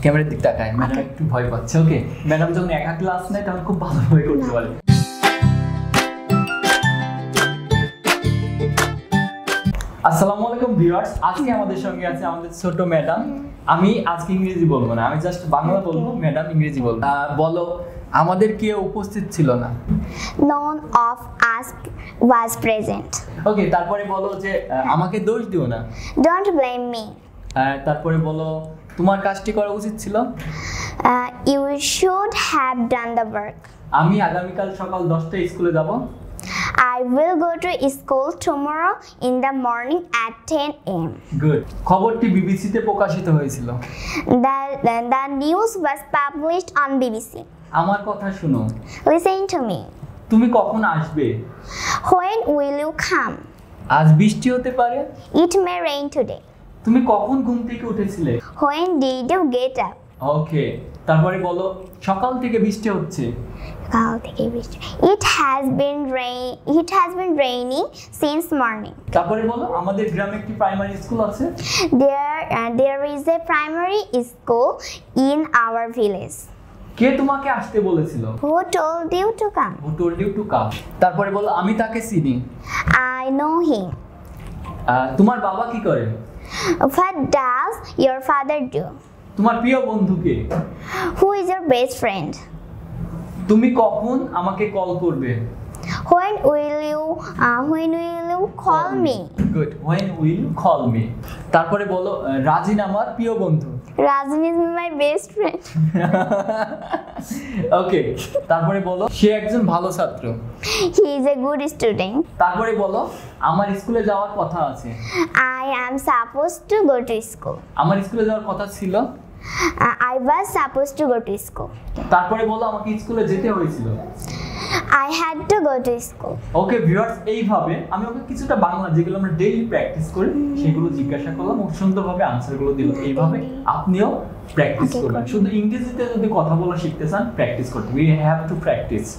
ক্যামেরার দিক তাকায়, ম্যাডাম একটু ভয় পাচ্ছে। ওকে, ম্যাডাম যখন একা ক্লাস নেয় তখন খুব ভালোভাবে করতে পারে। আসসালামু আলাইকুম ভিউয়ার্স, আজকে আমাদের সঙ্গে আছে আমাদের ছোট ম্যাডাম। আমি আজকে ইংরেজি বলবো না, আমি জাস্ট বাংলা বলবো, ম্যাডাম ইংরেজি বলবো। বলো, আমাদের কেউ উপস্থিত ছিল না। None of us was present. ওকে, তারপরে বলো যে আমাকে দোষ দিও না। Don't blame me. তারপরে বলো তোমার কাজটি করা উচিত ছিল। You should have done the work. আমি আগামীকাল সকাল 10টায় স্কুলে যাব। I will go to school tomorrow in the morning at 10 a.m. Good. খবরটি বিবিসিতে প্রকাশিত হয়েছিল। The news was published on BBC. আমার কথা শুনো। Listen to me. তুমি কখন আসবে? When will you come? আজ বৃষ্টি হতে পারে। It may rain today. তুমি কখন ঘুম থেকে উঠেছিলে? When did you get up? ওকে, তারপরে বলো সকাল থেকে বৃষ্টি হচ্ছে। It has been raining since morning. তারপরে বলো আমাদের গ্রামে একটি প্রাইমারি স্কুল আছে। There is a primary school in our village. কে তোমাকে আসতে বলেছিল? Who told you to come? Who told you to come? তারপরে বলো আমি তাকে চিনি। I know him. তোমার বাবা কি করে? What does your father do? তোমার প্রিয় বন্ধু কে? Who is your best friend? তুমি কখন আমাকে কল করবে? When will you call me? Good. When will you call me? তারপরে বলো রাজিন আমার প্রিয় বন্ধু। Rajin is my best friend. ওকে, তারপরে বলো সে একজন ভালো ছাত্র। He is a good student. তারপরে বলো আমার স্কুলে যাওয়ার কথা আছে। I am supposed to go to school. আমার স্কুলে যাওয়ার কথা ছিল। I was supposed to go to school. তারপরে বলো আমাকে স্কুলে যেতে হয়েছিল। I had to go to school. Okay viewers, এইভাবে আমি ওকে কিছুটা বাংলা যেগুলো আমরা ডেইলি প্র্যাকটিস করি সেগুলো জিজ্ঞাসা করলাম ও সুন্দরভাবে আনসারগুলো দিল। এইভাবে আপনিও প্র্যাকটিস করবেন। শুধু ইংরেজিতে যদি কথা বলা শিখতে চান প্র্যাকটিস করতে হবে। We have to practice.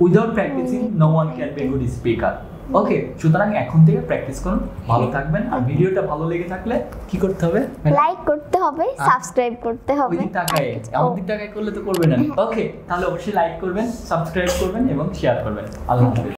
Without practicing, no one can be a good speaker. ওকে, সুতরাং এখন থেকে প্র্যাকটিস করুন। ভালো থাকবেন। আর ভিডিওটা ভালো লেগে থাকলে কি করতে হবে? লাইক করতে হবে, সাবস্ক্রাইব করতে হবে। ওই দিক তাকায়, আমার দিক তাকায় করলে তো করবেন না। ওকে, তাহলে অবশ্যই লাইক করবেন, সাবস্ক্রাইব করবেন এবং শেয়ার করবেন। আল্লাহ হাফেজ।